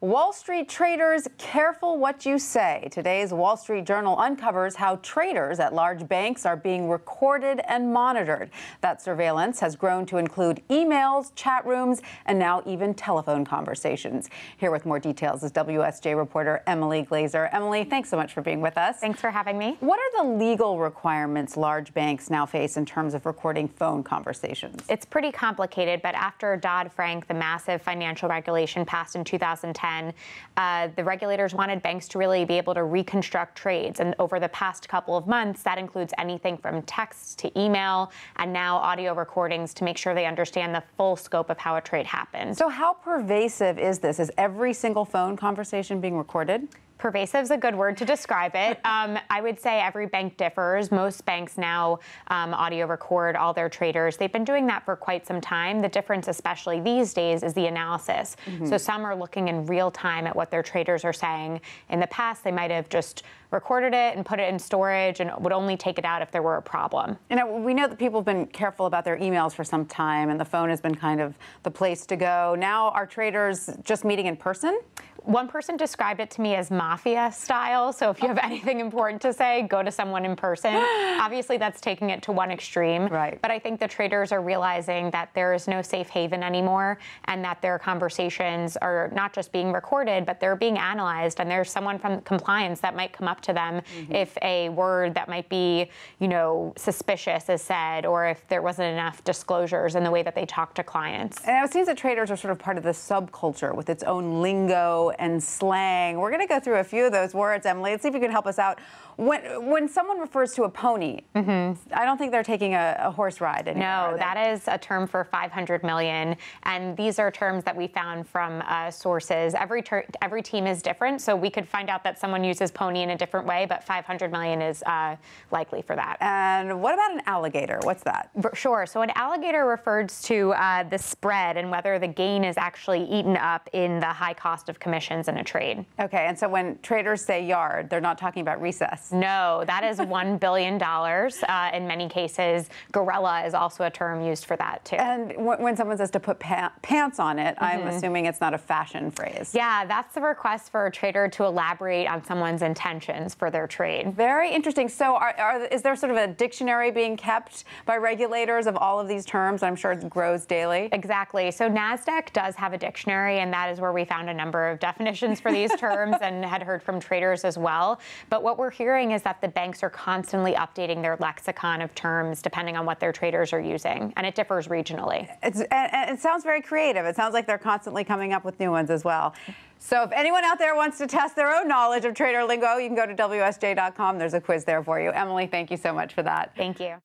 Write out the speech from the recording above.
Wall Street traders, careful what you say. Today's Wall Street Journal uncovers how traders at large banks are being recorded and monitored. That surveillance has grown to include emails, chat rooms, and now even telephone conversations. Here with more details is WSJ reporter Emily Glazer. Emily, thanks so much for being with us. Thanks for having me. What are the legal requirements large banks now face in terms of recording phone conversations? It's pretty complicated, but after Dodd-Frank, the massive financial regulation passed in 2010, the regulators wanted banks to really be able to reconstruct trades. And over the past couple of months, that includes anything from text to email and now audio recordings to make sure they understand the full scope of how a trade happened. So how pervasive is this? Is every single phone conversation being recorded? Pervasive is a good word to describe it. I would say every bank differs. Most banks now audio record all their traders. They've been doing that for quite some time. The difference, especially these days, is the analysis. So some are looking in real time at what their traders are saying. In the past, they might have just recorded it and put it in storage and would only take it out if there were a problem. You know, we know that people have been careful about their emails for some time, and the phone has been kind of the place to go. Now, are traders just meeting in person? One person described it to me as Mafia Style. So if you have anything important to say, go to someone in person. Obviously, that's taking it to one extreme. Right. But I think the traders are realizing that there is no safe haven anymore and that their conversations are not just being recorded, but they're being analyzed. And there's someone from compliance that might come up to them if a word that might be, suspicious is said, or if there wasn't enough disclosures in the way that they talk to clients. And it seems that traders are sort of part of this subculture with its own lingo and slang. We're going to go through a few of those words, Emily. Let's see if you can help us out. When someone refers to a pony, I don't think they're taking a horse ride anymore. No, that is a term for 500 million. And these are terms that we found from sources. Every team is different, so we could find out that someone uses pony in a different way, but 500 million is likely for that. And what about an alligator? What's that? Sure. So an alligator refers to the spread and whether the gain is actually eaten up in the high cost of commissions in a trade. Okay, and so when traders say yard, they're not talking about recess. No, that is $1 billion. In many cases, gorilla is also a term used for that, too. And when someone says to put pants on it, I'm assuming it's not a fashion phrase. Yeah, that's the request for a trader to elaborate on someone's intentions for their trade. Very interesting. So is there sort of a dictionary being kept by regulators of all of these terms? I'm sure it grows daily. Exactly. So NASDAQ does have a dictionary, and that is where we found a number of definitions for these terms and had heard from traders as well. But what we're hearing is that the banks are constantly updating their lexicon of terms depending on what their traders are using, and it differs regionally. And it sounds very creative. It sounds like they're constantly coming up with new ones as well. So if anyone out there wants to test their own knowledge of trader lingo, you can go to WSJ.com. There's a quiz there for you. Emily, thank you so much for that. Thank you.